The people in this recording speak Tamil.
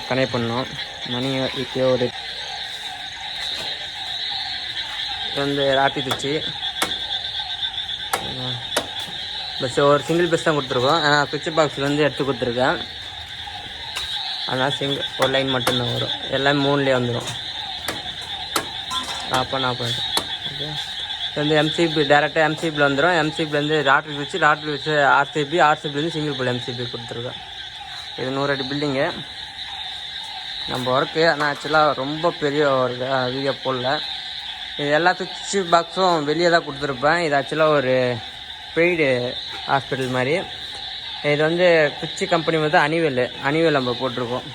கனெக்ட் பண்ணோம். மணி இப்போ ஒரு வந்து ராப்பி பிச்சு பஸ் ஒரு சிங்கிள் பஸ் தான் கொடுத்துருக்கோம். பிக்சர் பாக்ஸில் வந்து எடுத்து கொடுத்துருக்கேன். அதனால் ஒரு லைன் மட்டும்தான் வரும். எல்லாமே 3லேயே வந்துடும். ஆஃப் பண்ண ஓகே. இது வந்து எம்சிபி டேரெக்டாக எம்சிபியில் வந்துடும். எம்சிபிலேருந்து ராட்டில் வச்சு ஆர்சிபிலேருந்து சிங்கிள் போல் எம்சிபி கொடுத்துருக்கோம். இது 100 அடி பில்டிங்கு நம்ம ஒர்க்கு. ஆனால் ஆக்சுவலாக ரொம்ப பெரிய ஒரு வீடியோ போடல. இது எல்லா சுவிட்ச் பாக்ஸும் வெளியே தான் கொடுத்துருப்பேன். இது ஆக்சுவலாக ஒரு பெய்டு ஹாஸ்பிட்டல் மாதிரி. இது வந்து குச்சி கம்பெனி வந்து அனிவேல் நம்ம போட்டிருக்கோம்.